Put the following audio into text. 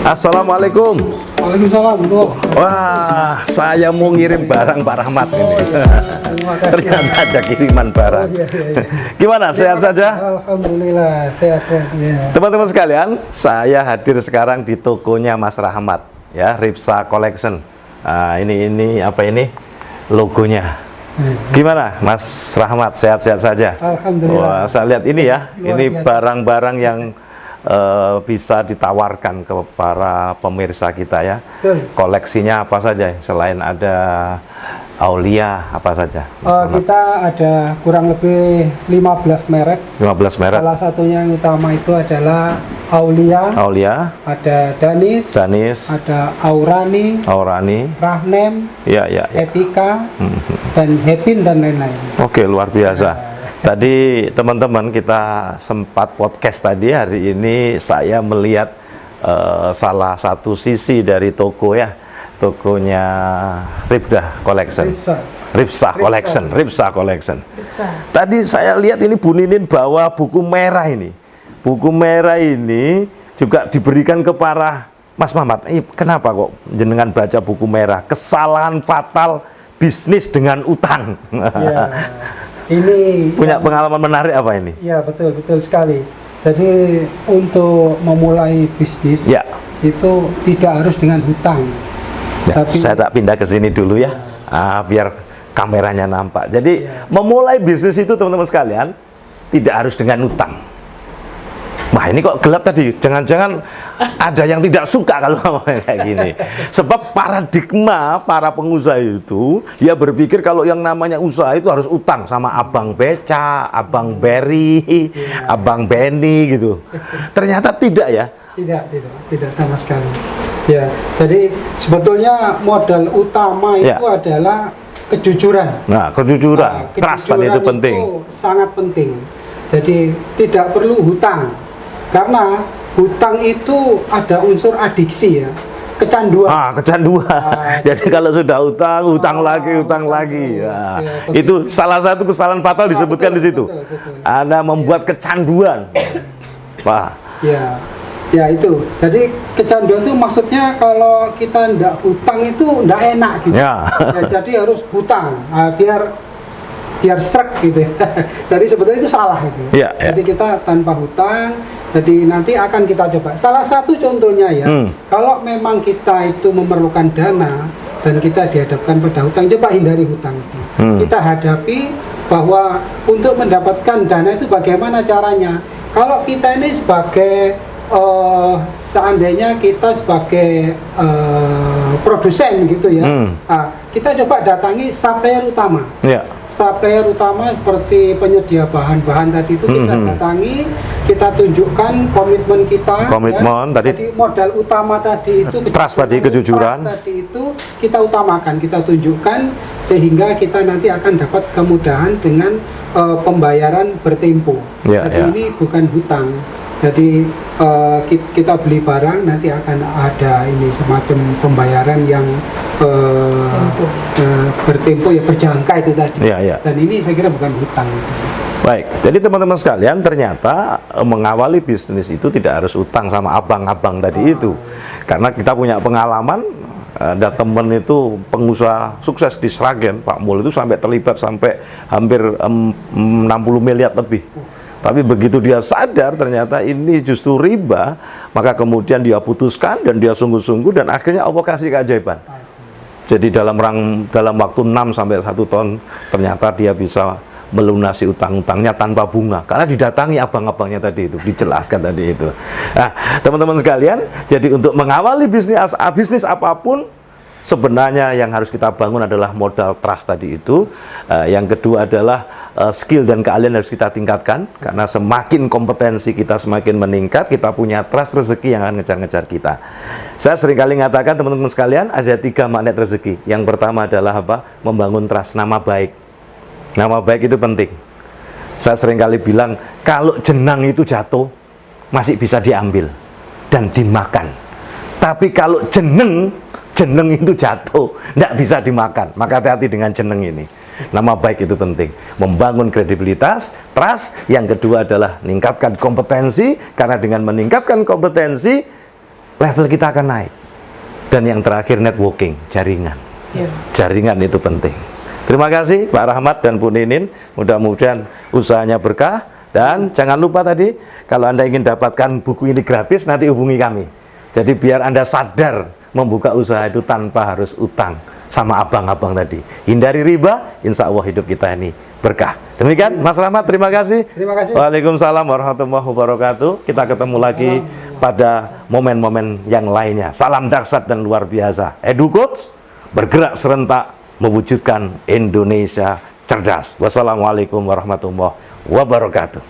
Assalamualaikum. Waalaikumsalam. Wah, saya mau ngirim barang Pak Rahmat ini. Ternyata ada kiriman barang. Iya. Gimana, sehat saja? Alhamdulillah, sehat-sehat ya. Teman-teman sekalian, saya hadir sekarang di tokonya Mas Rahmat, ya, Ripsa Collection. Nah, ini apa ini? Logonya. Gimana, Mas Rahmat, sehat-sehat saja? Alhamdulillah. Wah, saya lihat ini ya, Luar ini biasa. barang-barang yang bisa ditawarkan ke para pemirsa kita ya. Betul. Koleksinya apa saja? Selain ada Aulia, apa saja? Kita ada kurang lebih 15 merek. 15 merek. Salah satunya yang utama itu adalah Aulia, ada Danis, ada Aurani, Rahnem, ya. Etika, dan Hepin dan lain-lain. Oke, luar biasa. Tadi teman-teman kita sempat podcast tadi, hari ini saya melihat salah satu sisi dari toko ya, tokonya Ripsa Collection. Tadi saya lihat ini Bu Ninin bawa buku merah ini. Buku merah ini juga diberikan ke para Mas Mamat. Kenapa kok jenengan baca buku merah? Kesalahan fatal bisnis dengan utang. Ya. Ini punya pengalaman menarik apa ini? Ya, betul sekali. Jadi untuk memulai bisnis itu tidak harus dengan hutang. Ya, saya tak pindah ke sini dulu ya, biar kameranya nampak. Jadi memulai bisnis itu teman-teman sekalian tidak harus dengan hutang. Wah, ini kok gelap tadi, jangan-jangan ada yang tidak suka kalau ngomong kayak gini. Sebab paradigma para pengusaha itu, ya berpikir kalau yang namanya usaha itu harus utang sama Abang Beca, Abang Berry, Abang Benny gitu. Ternyata tidak ya? Tidak sama sekali. Ya, jadi sebetulnya modal utama itu adalah kejujuran. Nah, kejujuran trust tadi itu penting. Itu sangat penting. Jadi tidak perlu hutang. Karena hutang itu ada unsur adiksi ya, kecanduan. Kecanduan. Jadi kalau sudah hutang lagi. Nah, itu salah satu kesalahan fatal disebutkan di situ. Anda membuat kecanduan. Wah. Ya itu. Jadi kecanduan itu maksudnya kalau kita ndak hutang itu ndak enak gitu. Ya, jadi harus hutang biar srek gitu. Jadi sebetulnya itu salah itu. Jadi kita tanpa hutang, jadi nanti akan kita coba. Salah satu contohnya ya, kalau memang kita itu memerlukan dana dan kita dihadapkan pada hutang, coba hindari hutang itu. Kita hadapi bahwa untuk mendapatkan dana itu bagaimana caranya. Kalau kita ini sebagai seandainya kita sebagai produsen gitu ya, kita coba datangi supplier utama. Supplier utama seperti penyedia bahan-bahan tadi itu kita datangi, kita tunjukkan komitmen kita. Jadi modal utama tadi itu trust tadi, kejujuran. Trust tadi itu kita utamakan, kita tunjukkan sehingga kita nanti akan dapat kemudahan dengan pembayaran bertempo. Jadi ini bukan hutang. Jadi kita beli barang nanti akan ada ini semacam pembayaran yang bertempo ya, berjangka itu tadi. Dan ini saya kira bukan hutang itu. Baik, jadi teman-teman sekalian ternyata mengawali bisnis itu tidak harus utang sama abang-abang tadi itu. Karena kita punya pengalaman, ada teman itu pengusaha sukses di Sragen, Pak Mul itu sampai terlibat sampai hampir 60 miliar lebih. Tapi begitu dia sadar ternyata ini justru riba, maka kemudian dia putuskan dan dia sungguh-sungguh dan akhirnya Allah kasih keajaiban. Jadi dalam waktu 6 sampai 1 tahun ternyata dia bisa melunasi utang-utangnya tanpa bunga karena didatangi abang-abangnya tadi itu, dijelaskan tadi itu. Nah, teman-teman sekalian, jadi untuk mengawali bisnis apapun sebenarnya yang harus kita bangun adalah modal trust tadi itu. Yang kedua adalah skill dan keahlian harus kita tingkatkan karena semakin kompetensi kita semakin meningkat, kita punya trust, rezeki yang akan ngejar-ngejar kita. Saya seringkali mengatakan teman-teman sekalian ada 3 magnet rezeki. Yang pertama adalah apa? Membangun trust, nama baik. Nama baik itu penting. Saya seringkali bilang kalau jenang itu jatuh masih bisa diambil dan dimakan. Tapi kalau jeneng itu jatuh, tidak bisa dimakan. Maka hati-hati dengan jeneng ini. Nama baik itu penting. Membangun kredibilitas, trust. Yang kedua adalah meningkatkan kompetensi, karena dengan meningkatkan kompetensi, level kita akan naik. Dan yang terakhir networking, jaringan. Jaringan itu penting. Terima kasih Pak Rahmat dan Bu Ninin. Mudah-mudahan usahanya berkah. Dan jangan lupa tadi, kalau Anda ingin dapatkan buku ini gratis, nanti hubungi kami. Jadi biar Anda sadar membuka usaha itu tanpa harus utang sama abang-abang tadi. Hindari riba, insya Allah hidup kita ini berkah. Demikian Mas Rahmat, terima kasih. Terima kasih. Waalaikumsalam warahmatullahi wabarakatuh. Kita ketemu lagi pada momen-momen yang lainnya. Salam dahsyat dan luar biasa. EduCoach bergerak serentak mewujudkan Indonesia cerdas. Wassalamualaikum warahmatullahi wabarakatuh.